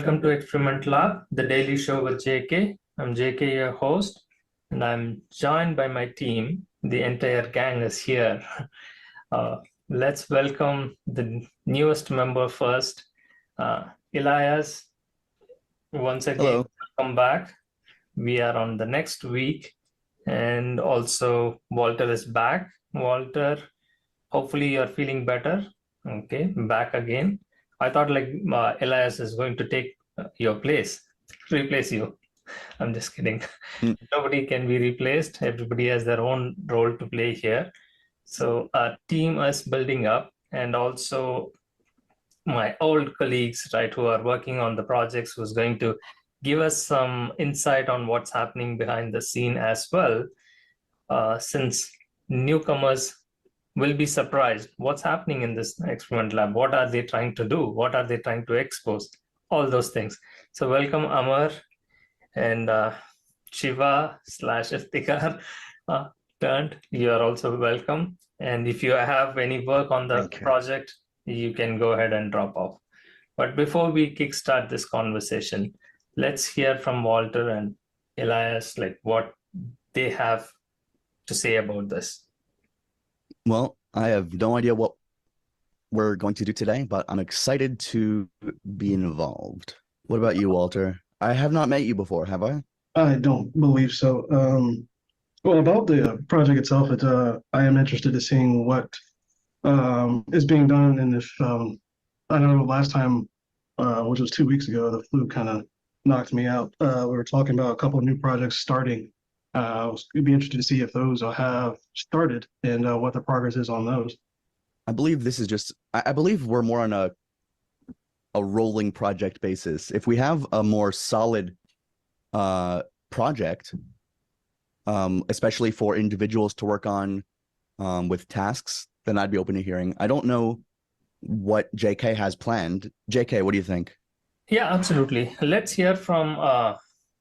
welcome to Experiment Lab, the daily show with JK. I'm JK, your host, and I'm joined by my team. The entire gang is here. Let's welcome the newest member first, Elias. Once again, Hello. welcome back. We are on the next week, and also Walter is back. Walter, hopefully you're feeling better. Okay, back again. I thought Elias is going to take your place, replace you. I'm just kidding. Mm. Nobody can be replaced. Everybody has their own role to play here. So our team is building up, and also my old colleagues, right, who are working on the projects, who's going to give us some insight on what's happening behind the scene as well. Since newcomers will be surprised what's happening in this experiment lab. What are they trying to do? What are they trying to expose? All those things. So welcome Amar and Shiva / Iftikhar turned. You are also welcome. And if you have any work on the project, you can go ahead and drop off. But before we kickstart this conversation, let's hear from Walter and Elias, like what they have to say about this. Well, I have no idea what we're going to do today, but I'm excited to be involved. What about you, Walter? I have not met you before, have I? I don't believe so. Well, about the project itself, I am interested in seeing what is being done, and if I know last time, which was 2 weeks ago, the flu kind of knocked me out. We were talking about a couple of new projects starting. We'd be interested to see if those have started and what the progress is on those. I believe this is just, I believe we're more on a rolling project basis. If we have a more solid project, especially for individuals to work on with tasks, then I'd be open to hearing. I don't know what JK has planned. JK, what do you think? Yeah, absolutely. Let's hear from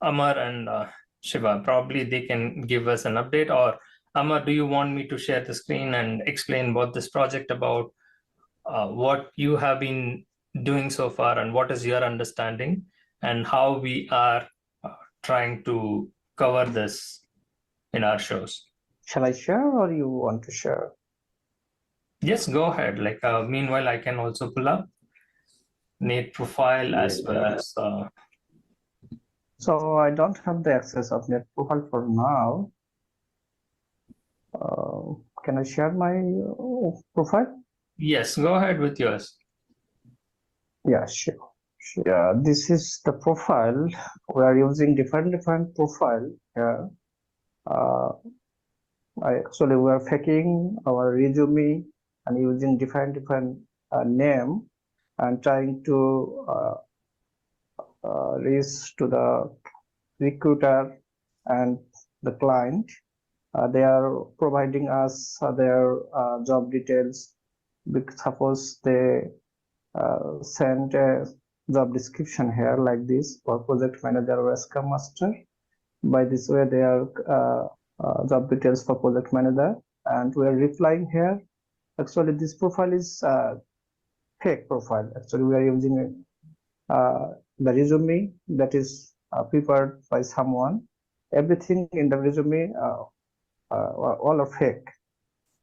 Amar and Shiva. Probably they can give us an update. Or Amar, do you want me to share the screen and explain what this project about, what you have been doing so far, and what is your understanding, and how we are trying to cover this in our shows? Shall I share or you want to share? Yes, go ahead. Meanwhile, I can also pull up Nate profile as well as. So I don't have the access of Net profile for now. Can I share my profile? Yes, go ahead with yours. Yeah, sure. Yeah, this is the profile. We are using different profile here. Actually, we are faking our resume and using different name and trying to reach to the recruiter and the client. They are providing us their job details. Suppose they send a job description here like this for project manager or Scrum Master. By this way, they are job details for project manager, and we are replying here. Actually, this profile is fake profile. Actually, we are using the resume that is prepared by someone. Everything in the resume all are fake.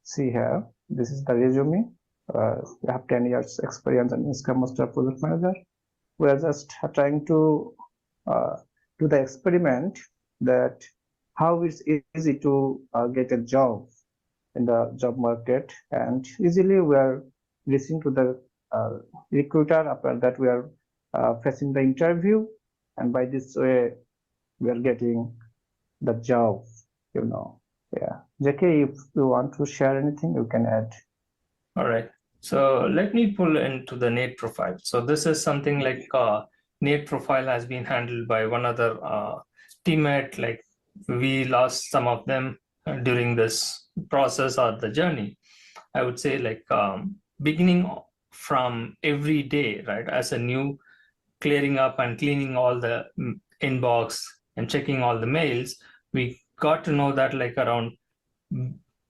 See here, this is the resume. We have 10 years experience in Scrum Master project manager. We are just trying to do the experiment that how it's easy to get a job in the job market, and easily we are reaching to the recruiter. After that, we are facing the interview, and by this way we are getting the job, you know. Yeah, JK, if you want to share anything, you can add. All right, so let me pull into the Nate profile. So this is something like Nate profile has been handled by one other teammate. Like we lost some of them during this process or the journey. I would say beginning from every day, right, as a new, clearing up and cleaning all the inbox and checking all the mails, we got to know that like around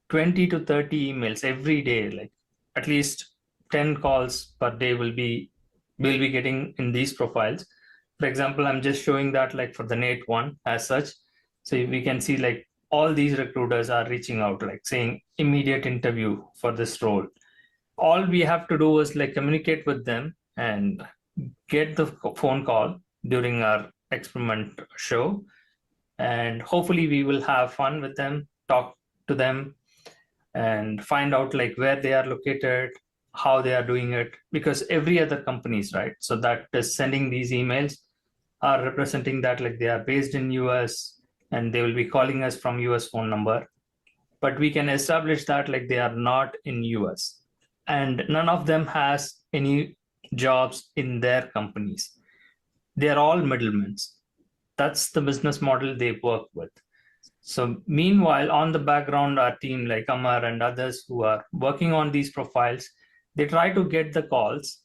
20 to 30 emails every day, like at least 10 calls per day we'll be getting in these profiles. For example, I'm just showing that like for the Nate one as such. So we can see like all these recruiters are reaching out, like saying immediate interview for this role. All we have to do is like communicate with them and get the phone call during our experiment show. And hopefully we will have fun with them, talk to them, and find out like where they are located, how they are doing it, because every other companies, right, so that is sending these emails are representing that like they are based in US and they will be calling us from US phone number, but we can establish that like they are not in US and none of them has any jobs in their companies. They are all middlemen. That's the business model they work with. So meanwhile, on the background, our team like Amar and others who are working on these profiles, they try to get the calls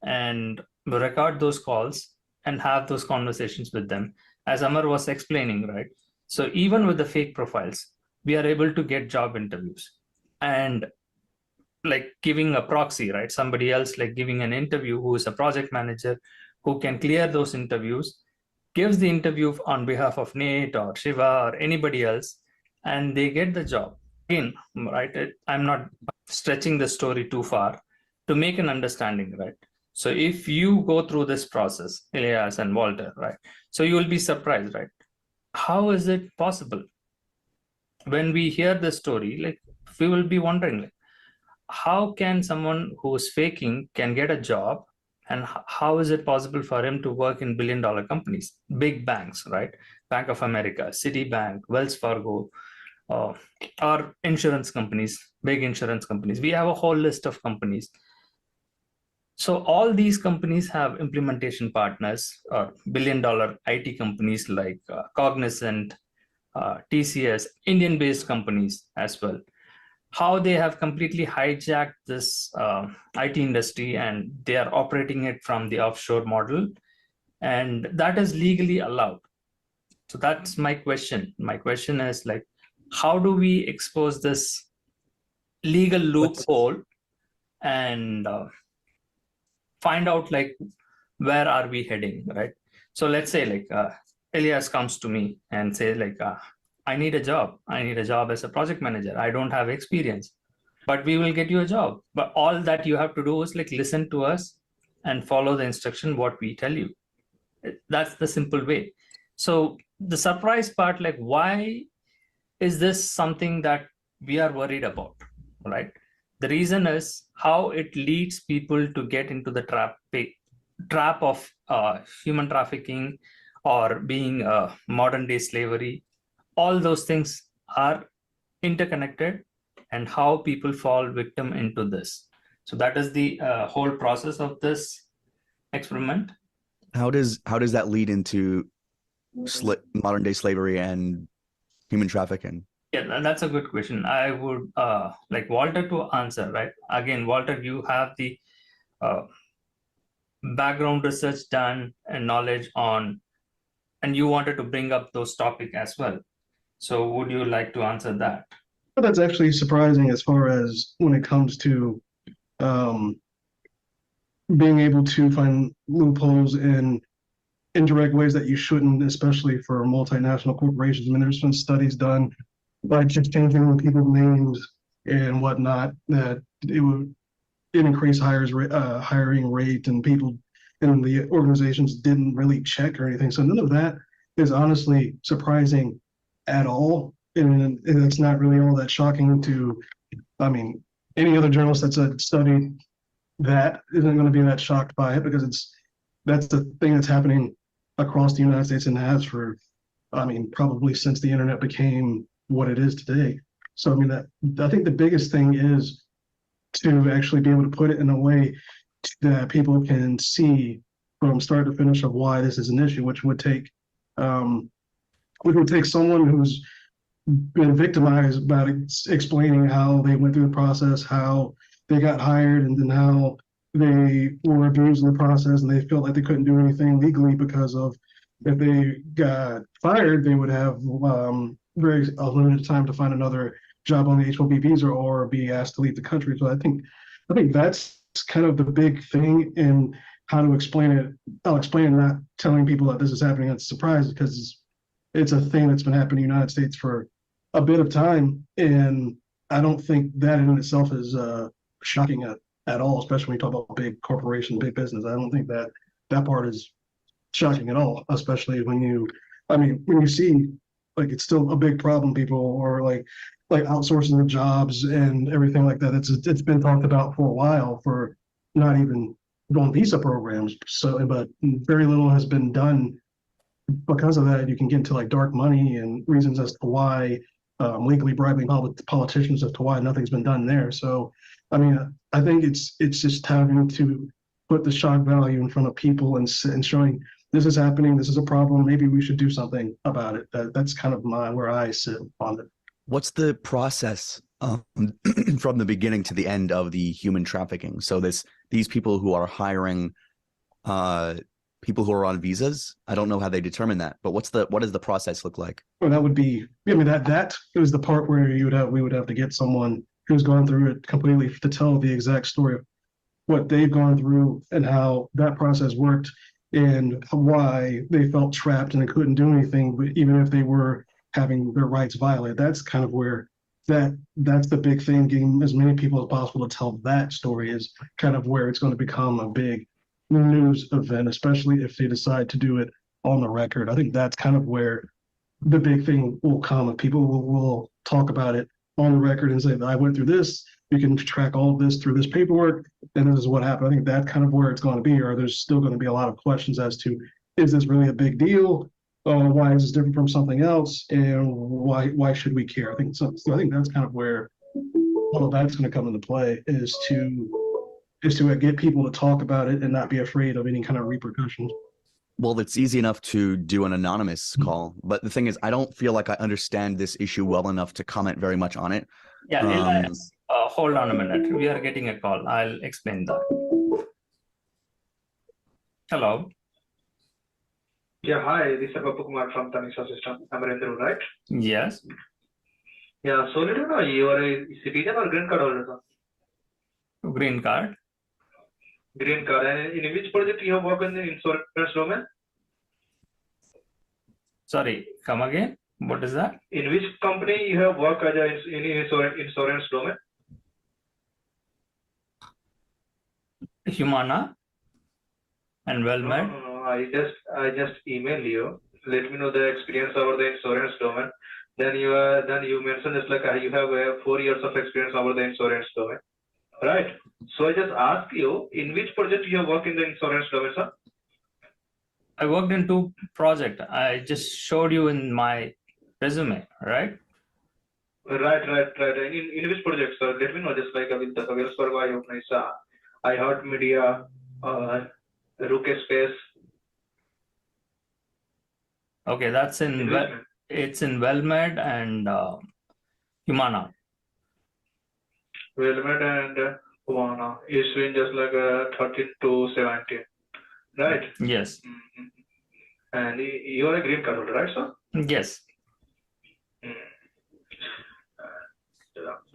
and record those calls and have those conversations with them. As Amar was explaining, right? So even with the fake profiles, we are able to get job interviews and like giving a proxy, right? Somebody else like giving an interview who is a project manager who can clear those interviews, gives the interview on behalf of Nate or Shiva or anybody else, and they get the job. Again, right? I'm not stretching the story too far to make an understanding, right? So if you go through this process, Elias and Walter, right? So you will be surprised, right? How is it possible? When we hear the story, like we will be wondering, like, how can someone who's faking can get a job, and how is it possible for him to work in billion-dollar companies, big banks, right? Bank of America, Citibank, Wells Fargo, or insurance companies, big insurance companies. We have a whole list of companies. So all these companies have implementation partners or billion-dollar IT companies like Cognizant, TCS, Indian-based companies as well. How they have completely hijacked this IT industry and they are operating it from the offshore model, and that is legally allowed. So that's my question. My question is like, how do we expose this legal loophole and find out like where are we heading, right? So let's say like Elias comes to me and say like, I need a job. I need a job as a project manager. I don't have experience, but we will get you a job. But all that you have to do is like listen to us and follow the instruction, what we tell you. That's the simple way. So the surprise part, like, why is this something that we are worried about, right? The reason is how it leads people to get into the trap of human trafficking or being modern day slavery. All those things are interconnected, and how people fall victim into this. So that is the whole process of this experiment. How does that lead into modern day slavery and human trafficking? Yeah, that's a good question. I would like Walter to answer, right? Again, Walter, you have the background research done and knowledge on, and you wanted to bring up those topics as well. So would you like to answer that? That's actually surprising as far as when it comes to being able to find loopholes in indirect ways that you shouldn't, especially for multinational corporations. I mean, there's been studies done by just changing people's names and whatnot that it would increase hiring rate, and people in the organizations didn't really check or anything. So none of that is honestly surprising at all. And it's not really all that shocking to, I mean, any other journalist that's studied that isn't going to be that shocked by it, because that's the thing that's happening across the United States and has for, I mean, probably since the internet became what it is today. So, I mean, I think the biggest thing is to actually be able to put it in a way that people can see from start to finish of why this is an issue, which would take someone who's been victimized by explaining how they went through the process, how they got hired, and then how they were abused in the process, and they felt like they couldn't do anything legally because of, if they got fired, they would have very limited time to find another job on the H-1B visa or be asked to leave the country. So I think that's kind of the big thing in how to explain it. I'll explain it, not telling people that this is happening as a surprise, because it's a thing that's been happening in the United States for a bit of time. And I don't think that in itself is shocking at all, especially when you talk about big corporations, big business. I don't think that that part is shocking at all, especially when when you see like it's still a big problem, people, or like outsourcing of jobs and everything like that. It's been talked about for a while, for not even on visa programs. So, but very little has been done because of that. You can get into like dark money and reasons as to why, legally bribing politicians as to why nothing's been done there. So, I mean, I think it's just having to put the shock value in front of people and showing this is happening, this is a problem, maybe we should do something about it. That's kind of where I sit on it. What's the process from the beginning to the end of the human trafficking? So these people who are hiring people who are on visas, I don't know how they determine that, but what does the process look like? Well, that would be, I mean, that is the part where we would have to get someone who's gone through it completely to tell the exact story of what they've gone through and how that process worked and why they felt trapped and they couldn't do anything, but even if they were having their rights violated. That's kind of where that's the big thing. Getting as many people as possible to tell that story is kind of where it's going to become a big news event, especially if they decide to do it on the record. I think that's kind of where the big thing will come. If people will talk about it on the record and say that I went through this, you can track all of this through this paperwork, and this is what happened. I think that's kind of where it's going to be, or there's still going to be a lot of questions as to, is this really a big deal? Why is this different from something else? And why should we care? I think so I think that's kind of where all of that's going to come into play, is to get people to talk about it and not be afraid of any kind of repercussions. Well, it's easy enough to do an anonymous call, but the thing is, I don't feel like I understand this issue well enough to comment very much on it. Yeah, Elias, hold on a minute. We are getting a call. I'll explain that. Hello. Yeah, hi. This is Babu Kumar from Tanisha System. I'm Narendra, right? Yes. Yeah, so let me know, you are a citizen or green card holder, sir? Green card. Green card. And in which project you have worked in the insurance domain? Sorry, come again. What is that? In which company you have worked as in insurance domain? Humana and WellMed. No. I just email you. Let me know the experience over the insurance domain. Then you mentioned it's like you have 4 years of experience over the insurance domain, right? So I just ask you, in which project you have worked in the insurance domain, sir? I worked in 2 projects. I just showed you in my resume, right? Right. In which project, sir? Let me know. Just like with the Kavelsparva, iHeart Media, Rook Space. Okay, that's it's in WellMed and Humana. WellMed and Humana is in just like 13 to 17, right? Yes. And you are a green card holder, right, sir? Yes.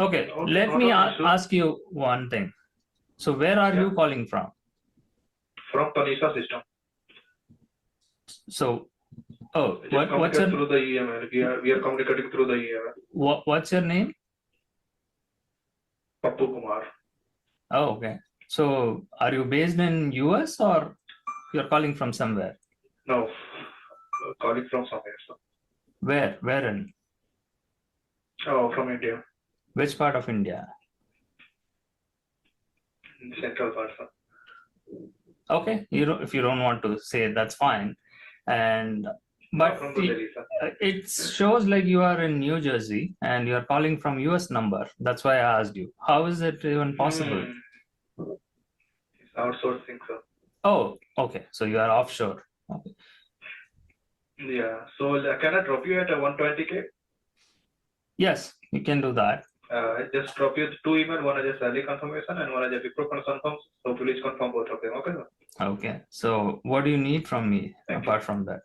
Okay, let me ask you one thing. So where are you calling from? From Tanisha System. So, what's your through the email? We are communicating through the email. What's your name? Babu Kumar. Oh, okay. So are you based in US or you're calling from somewhere? No, calling from somewhere, sir. Where in? Oh, from India. Which part of India? In central part, sir. Okay, if you don't want to say, that's fine. But from Delhi, sir. It shows like you are in New Jersey and you are calling from US number. That's why I asked you. How is it even possible? It's outsourcing, sir. Oh, okay. So you are offshore. Okay. Yeah. So can I drop you at 120K? Yes, you can do that. I just drop you 2 emails. One is a salary confirmation and one is a Wipro confirm. So please confirm both of them. Okay, sir? Okay. So what do you need from me apart from that?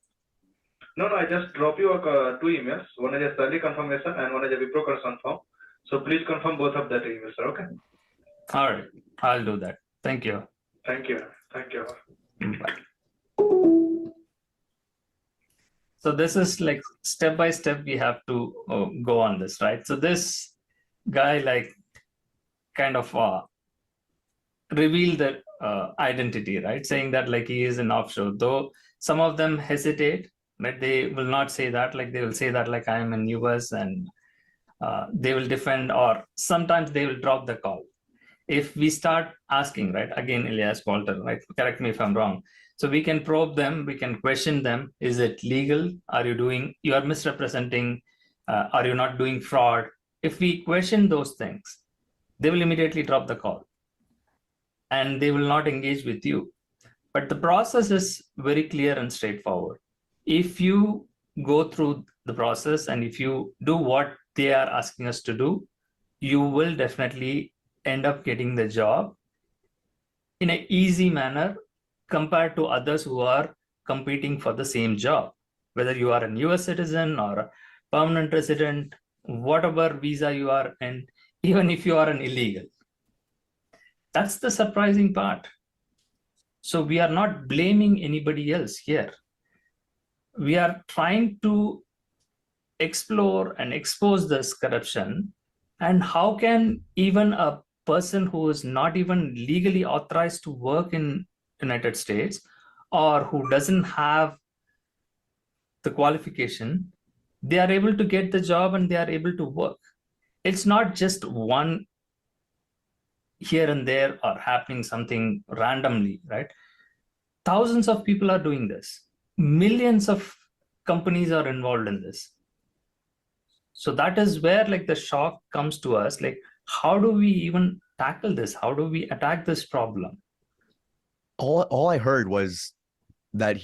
No, I just drop you 2 emails. One is a salary confirmation and one is a Wipro confirm. So please confirm both of that emails, sir. Okay. All right. I'll do that. Thank you. Thank you. Thank you. So this is like step by step we have to go on this, right? So this guy like kind of revealed the identity, right? Saying that like he is an offshore, though some of them hesitate, but they will not say that. Like they will say that like I am in US, and they will defend, or sometimes they will drop the call. If we start asking, right, again, Elias, Walter, right, correct me if I'm wrong. So we can probe them, we can question them. Is it legal? You are misrepresenting? Are you not doing fraud? If we question those things, they will immediately drop the call and they will not engage with you. But the process is very clear and straightforward. If you go through the process and if you do what they are asking us to do, you will definitely end up getting the job in an easy manner compared to others who are competing for the same job. Whether you are a US citizen or a permanent resident, whatever visa you are, and even if you are an illegal. That's the surprising part. So we are not blaming anybody else here. We are trying to explore and expose this corruption, and how can even a person who is not even legally authorized to work in United States, or who doesn't have the qualification, they are able to get the job and they are able to work. It's not just one here and there or happening something randomly, right? Thousands of people are doing this. Millions of companies are involved in this. So that is where like the shock comes to us. Like, how do we even tackle this? How do we attack this problem? All I heard was that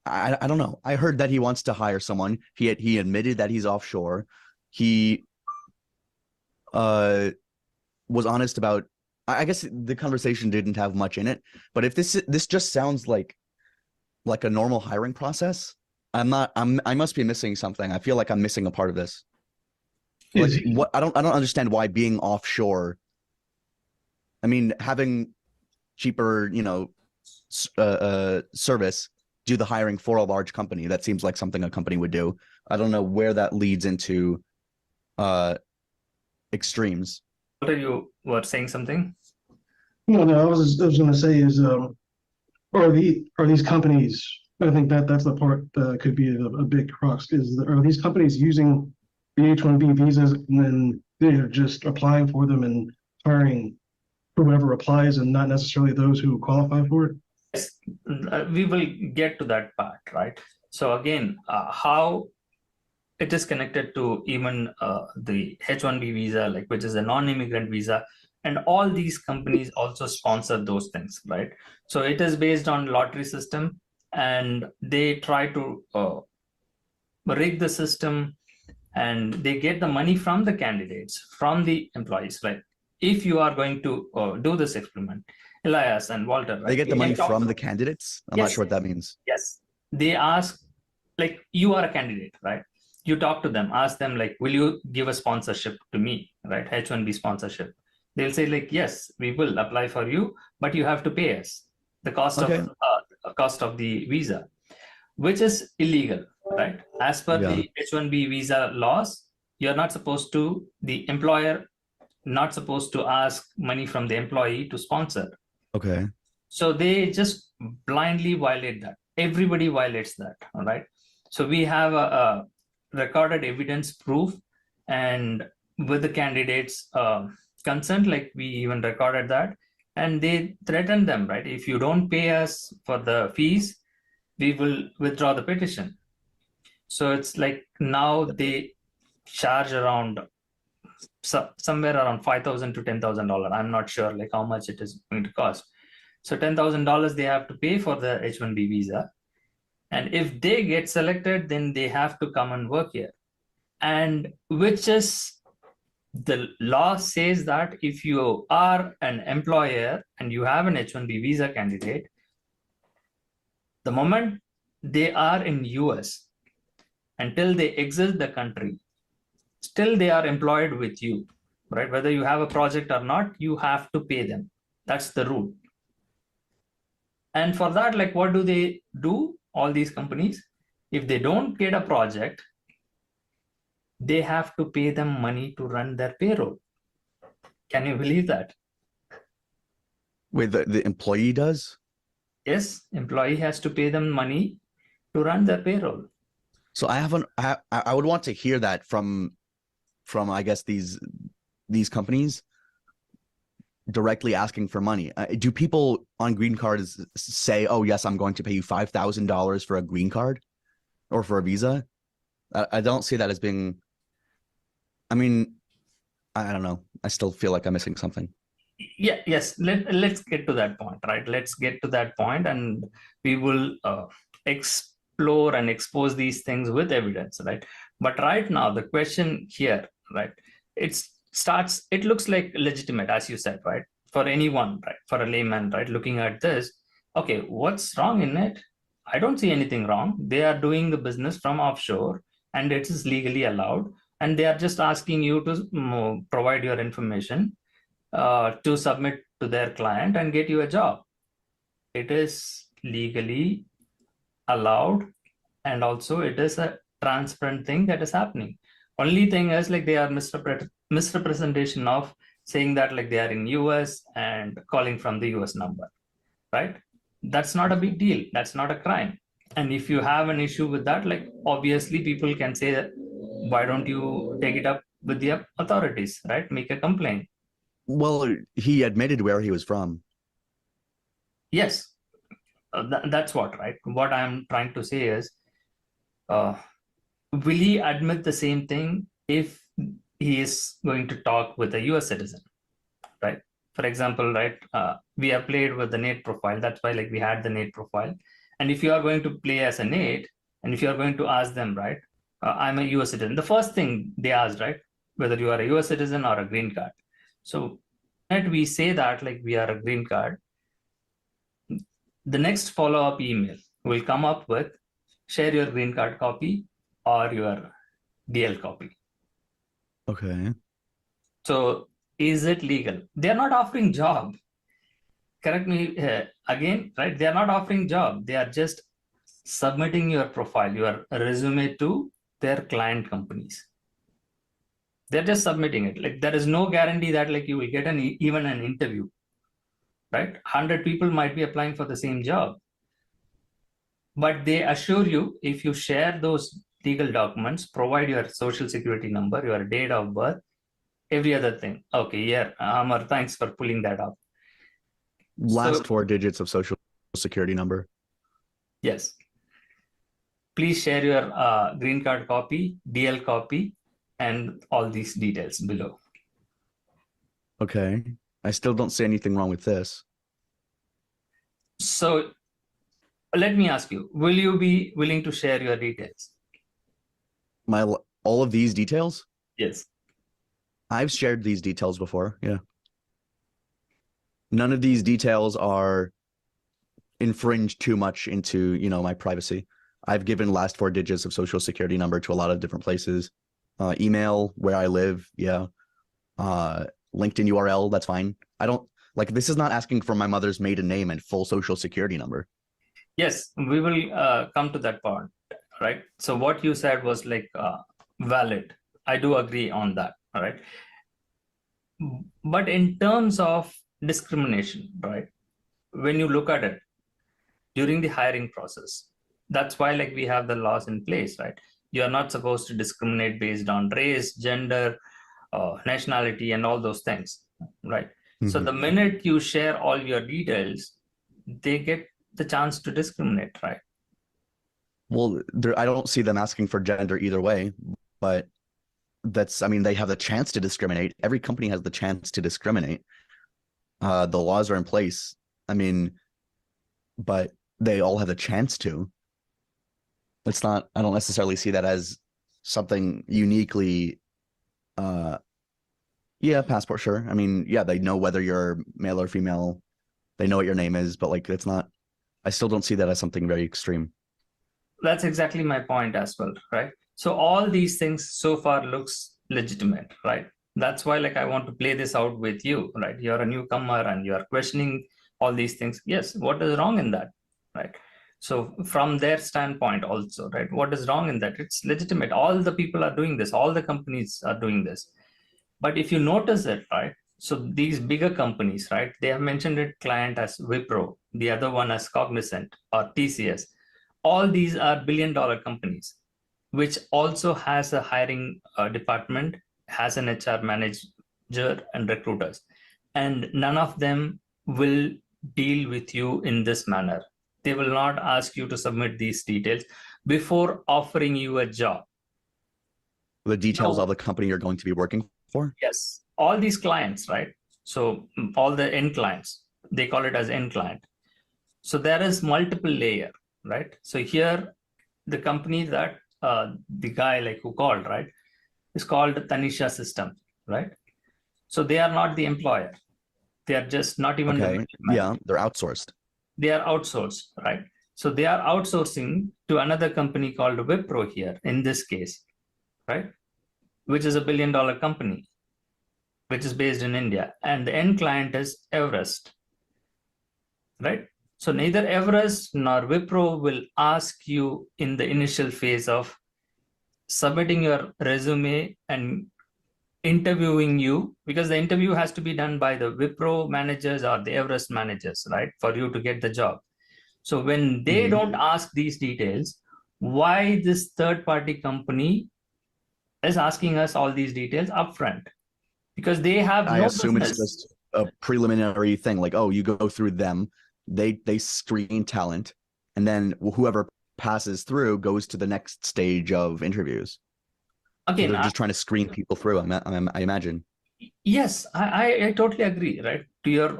I don't know. I heard that he wants to hire someone. He admitted that he's offshore. He was honest about, I guess the conversation didn't have much in it, but if this just sounds like a normal hiring process, I must be missing something. I feel like I'm missing a part of this. Like what I don't understand why being offshore, I mean, having cheaper, service do the hiring for a large company, that seems like something a company would do. I don't know where that leads into extremes. Walter, you were saying something? No, I was going to say is, are these companies? I think that's the part that could be a big crux. Are these companies using the H-1B visas and then they're just applying for them and hiring whoever applies and not necessarily those who qualify for it? Yes, we will get to that part, right? So again, how it is connected to even the H-1B visa, like which is a non-immigrant visa, and all these companies also sponsor those things, right? So it is based on lottery system, and they try to rig the system, and they get the money from the candidates, from the employees. Like if you are going to do this experiment, Elias and Walter, right? They get the money from the candidates? I'm not sure what that means. Yes. They ask, like, you are a candidate, right? You talk to them, ask them, like, will you give a sponsorship to me, right? H-1B sponsorship. They'll say, like, yes, we will apply for you, but you have to pay us the cost of the visa, which is illegal, right? As per the H-1B visa laws, you're not supposed to, the employer not supposed to ask money from the employee to sponsor. Okay. So they just blindly violate that. Everybody violates that, all right? So we have a recorded evidence proof, and with the candidates' consent, like we even recorded that, and they threatened them, right? If you don't pay us for the fees, we will withdraw the petition. So it's like now they charge around somewhere around $5,000 to $10,000. I'm not sure like how much it is going to cost. So $10,000 they have to pay for the H-1B visa. And if they get selected, then they have to come and work here. And which is, the law says that if you are an employer and you have an H-1B visa candidate, the moment they are in US, until they exit the country, still they are employed with you, right? Whether you have a project or not, you have to pay them. That's the rule. And for that, like, what do they do? All these companies, if they don't get a project, they have to pay them money to run their payroll. Can you believe that? Wait, the employee does? Yes, employee has to pay them money to run their payroll. So I would want to hear that from I guess these companies directly asking for money. Do people on green cards say, "Oh yes, I'm going to pay you $5,000 for a green card or for a visa"? I don't see that as being. I mean, I don't know. I still feel like I'm missing something. Yes. Let's get to that point, right? Let's get to that point, and we will explore and expose these things with evidence, right? But right now, the question here, right? It looks like legitimate, as you said, right? For anyone, right? For a layman, right? Looking at this, okay, what's wrong in it? I don't see anything wrong. They are doing the business from offshore, and it is legally allowed. And they are just asking you to provide your information to submit to their client and get you a job. It is legally allowed, and also it is a transparent thing that is happening. Only thing is, like, they are misrepresentation of saying that, like, they are in US and calling from the US number, right? That's not a big deal. That's not a crime. And if you have an issue with that, like, obviously people can say that, why don't you take it up with the authorities, right? Make a complaint. Well, he admitted where he was from. Yes, that's what, right? What I'm trying to say is, will he admit the same thing if he is going to talk with a US citizen, right? For example, right, we have played with the Nate profile. That's why, like, we had the Nate profile. And if you are going to play as a Nate, and if you are going to ask them, right, I'm a US citizen, the first thing they ask, right, whether you are a US citizen or a green card. So we say that, like, we are a green card, the next follow-up email will come up with, share your green card copy or your DL copy. Okay. So is it legal? They're not offering job. Correct me again, right? They're not offering job. They are just submitting your profile, your resume to their client companies. They're just submitting it. Like, there is no guarantee that, like, you will get even an interview, right? 100 people might be applying for the same job. But they assure you, if you share those legal documents, provide your social security number, your date of birth, every other thing. Okay, yeah, Amar, thanks for pulling that up. Last 4 digits of social security number. Yes. Please share your green card copy, DL copy, and all these details below. Okay. I still don't see anything wrong with this. So let me ask you, will you be willing to share your details? All of these details? Yes. I've shared these details before. Yeah. None of these details are infringe too much into, my privacy. I've given last 4 digits of social security number to a lot of different places. Email, where I live. Yeah. LinkedIn URL. That's fine. I don't this is not asking for my mother's maiden name and full social security number. Yes, we will come to that part, right? So what you said was, like, valid. I do agree on that, all right? But in terms of discrimination, right? When you look at it during the hiring process, that's why, like, we have the laws in place, right? You are not supposed to discriminate based on race, gender, nationality, and all those things, right? Mm-hmm. So the minute you share all your details, they get the chance to discriminate, right? Well, I don't see them asking for gender either way, but they have the chance to discriminate. Every company has the chance to discriminate. The laws are in place. But they all have the chance to. It's not, I don't necessarily see that as something uniquely, passport, sure. They know whether you're male or female. They know what your name is, but, like, it's not, I still don't see that as something very extreme. That's exactly my point as well, right? So all these things so far looks legitimate, right? That's why, like, I want to play this out with you, right? You're a newcomer and you're questioning all these things. Yes, what is wrong in that, right? So from their standpoint also, right, what is wrong in that? It's legitimate. All the people are doing this. All the companies are doing this. But if you notice it, right, so these bigger companies, right, they have mentioned it client as Wipro, the other one as Cognizant or TCS. All these are billion-dollar companies, which also has a hiring department, has an HR manager and recruiters. And none of them will deal with you in this manner. They will not ask you to submit these details before offering you a job. The details No. of the company you're going to be working for? Yes, all these clients, right? So all the end clients, they call it as end client. So there is multiple layer, right? So here, the company that the guy like who called, right, is called Tanisha System, right? So they are not the employer. They are just not even the Okay. middleman. Yeah, they're outsourced. They are outsourced, right? So they are outsourcing to another company called Wipro here in this case, right? Which is a billion-dollar company, which is based in India, and the end client is Everest, right? So neither Everest nor Wipro will ask you in the initial phase of submitting your resume and interviewing you, because the interview has to be done by the Wipro managers or the Everest managers, right, for you to get the job. So when they don't ask these details, why this third-party company is asking us all these details upfront? Because they have I no assume business. it's just a preliminary thing. Like, oh, you go through them, they screen talent, and then whoever passes through goes to the next stage of interviews. So Again, they're just trying to screen people through. I imagine. yes, I totally agree, right, to your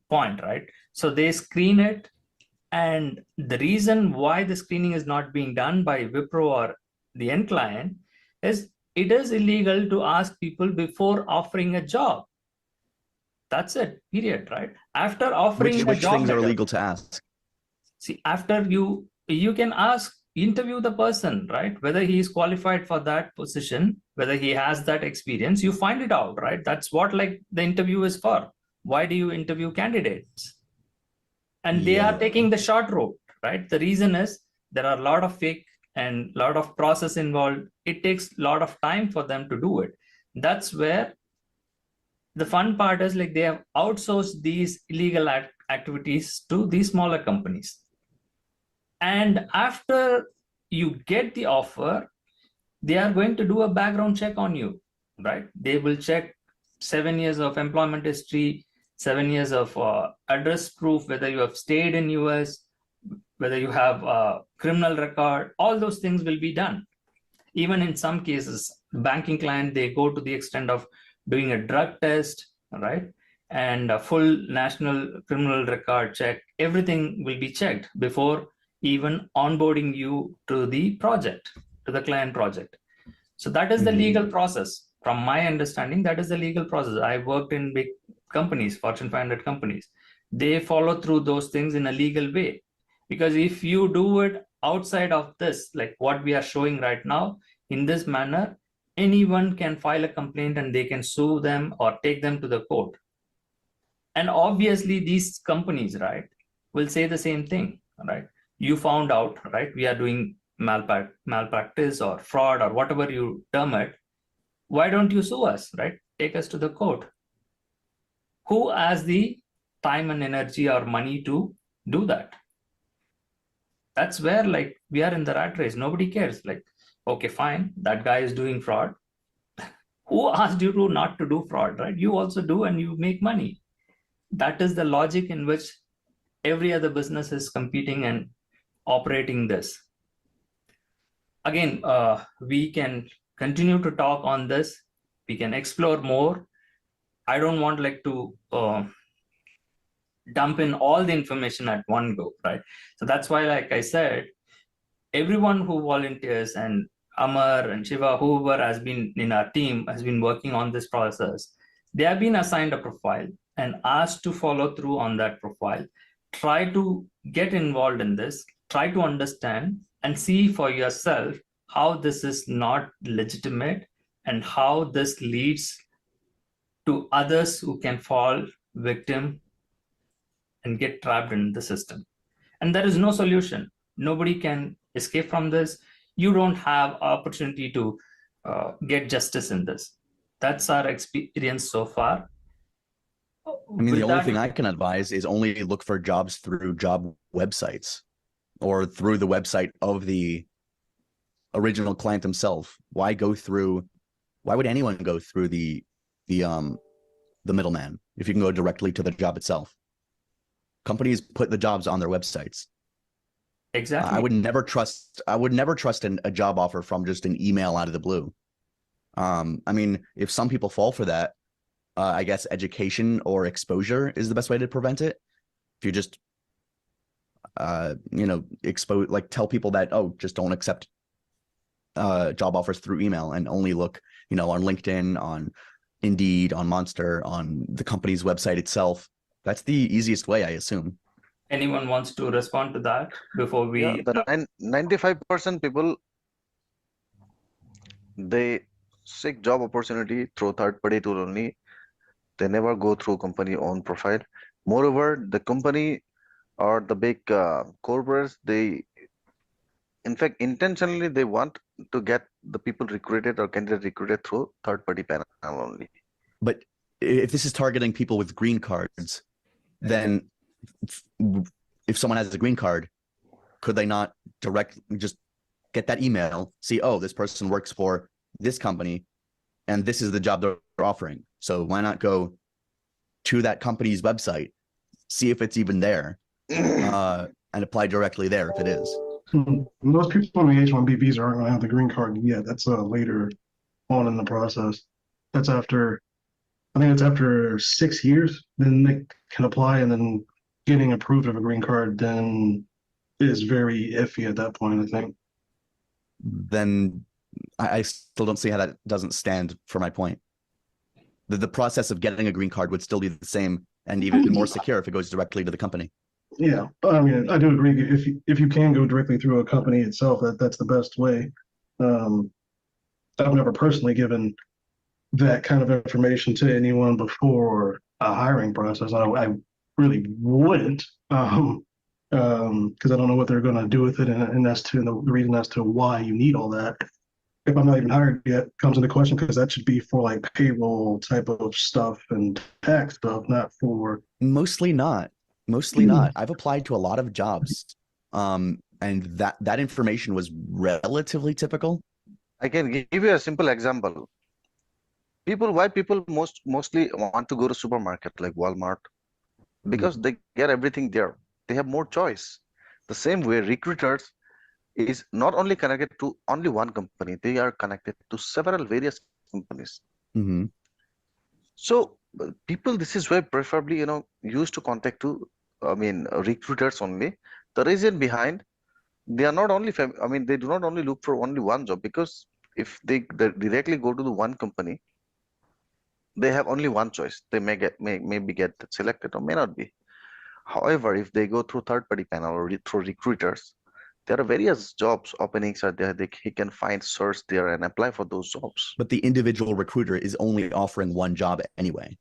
point, right? So they screen it, and the reason why the screening is not being done by Wipro or the end client is it is illegal to ask people before offering a job. That's it, period, right? After offering a Which job things are letter, illegal to ask? see, after you can ask, interview the person, right, whether he is qualified for that position, whether he has that experience. You find it out, right? That's what like the interview is for. Why do you interview candidates? And they are taking the short route, right? The reason is there are a lot of fake and a lot of process involved. It takes a lot of time for them to do it. That's where the fun part is, like, they have outsourced these illegal activities to these smaller companies. And after you get the offer, they are going to do a background check on you, right? They will check 7 years of employment history, 7 years of address proof, whether you have stayed in US, whether you have a criminal record. All those things will be done. Even in some cases, banking client, they go to the extent of doing a drug test, right? And a full national criminal record check. Everything will be checked before even onboarding you to the project, to the client project. So that is the legal process. From my understanding, that is the legal process. I worked in big companies, Fortune 500 companies. They follow through those things in a legal way. Because if you do it outside of this, like what we are showing right now, in this manner, anyone can file a complaint and they can sue them or take them to the court. And obviously these companies, right, will say the same thing, right? You found out, right, we are doing malpractice or fraud or whatever you term it. Why don't you sue us, right? Take us to the court. Who has the time and energy or money to do that? That's where, like, we are in the rat race. Nobody cares. Like, okay, fine, that guy is doing fraud. Who asked you to not to do fraud, right? You also do, and you make money. That is the logic in which every other business is competing and operating this. Again, we can continue to talk on this. We can explore more. I don't want like to dump in all the information at one go, right? So that's why, like I said, everyone who volunteers, and Amar and Shiva, whoever has been in our team, has been working on this process. They have been assigned a profile and asked to follow through on that profile. Try to get involved in this, try to understand and see for yourself how this is not legitimate and how this leads to others who can fall victim and get trapped in the system. And there is no solution. Nobody can escape from this. You don't have opportunity to get justice in this. That's our experience so far. I mean, the only thing I can advise is only look for jobs through job websites or through the website of the original client himself. Why would anyone go through the middleman if you can go directly to the job itself? Companies put the jobs on their websites. Exactly. I would never trust a job offer from just an email out of the blue. I mean, if some people fall for that, I guess education or exposure is the best way to prevent it. If you just, expose, like tell people that, oh, just don't accept job offers through email and only look, on LinkedIn, on Indeed, on Monster, on the company's website itself. That's the easiest way, I assume. Anyone wants to respond to that before we? Yeah, the 95% people, they seek job opportunity through third-party tool only. They never go through company own profile. Moreover, the company or the big corporates, they, in fact, intentionally they want to get the people recruited or candidate recruited through third-party panel only. But if this is targeting people with green cards, then if someone has a green card, could they not just get that email, see, oh, this person works for this company and this is the job they're offering. So why not go to that company's website, see if it's even there, and apply directly there if it is. Most people on the H-1B visa aren't going to have the green card yet. That's later on in the process. That's after, I think it's after 6 years, then they can apply, and then getting approved of a green card then is very iffy at that point, I think. Then I still don't see how that doesn't stand for my point. The process of getting a green card would still be the same and even more secure if it goes directly to the company. Yeah, I mean, I do agree. If you can go directly through a company itself, that's the best way. I've never personally given that kind of information to anyone before a hiring process. I really wouldn't, because I don't know what they're going to do with it, and that's the reason as to why you need all that. If I'm not even hired yet, comes into question, because that should be for like payroll type of stuff and tax stuff, not for. Mostly not. I've applied to a lot of jobs, and that information was relatively typical. I can give you a simple example. Why people mostly want to go to supermarket like Walmart? Because they get everything there. They have more choice. The same way, recruiters is not only connected to only one company, they are connected to several various companies. Mm-hmm. So people, this is why preferably, used to contact to, recruiters only. The reason behind, they are not only, they do not only look for only one job, because if they directly go to the one company, they have only one choice. They maybe get selected or may not be. However, if they go through third-party panel or through recruiters, there are various jobs openings are there. He can find, search there and apply for those jobs. But the individual recruiter is only offering one job anyway.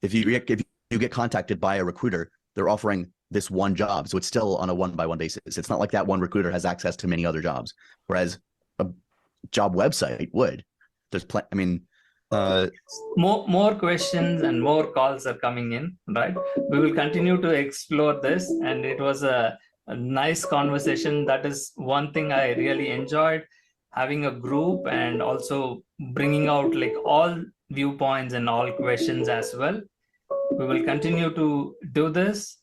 If you get contacted by a recruiter, they're offering this one job. So it's still on a one-by-one basis. It's not like that one recruiter has access to many other jobs, whereas a job website would. There's more questions and more calls are coming in, right? We will continue to explore this, and it was a nice conversation. That is one thing I really enjoyed, having a group and also bringing out like all viewpoints and all questions as well. We will continue to do this.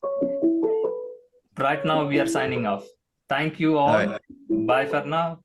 Right now we are signing off. Thank you all. Bye for now.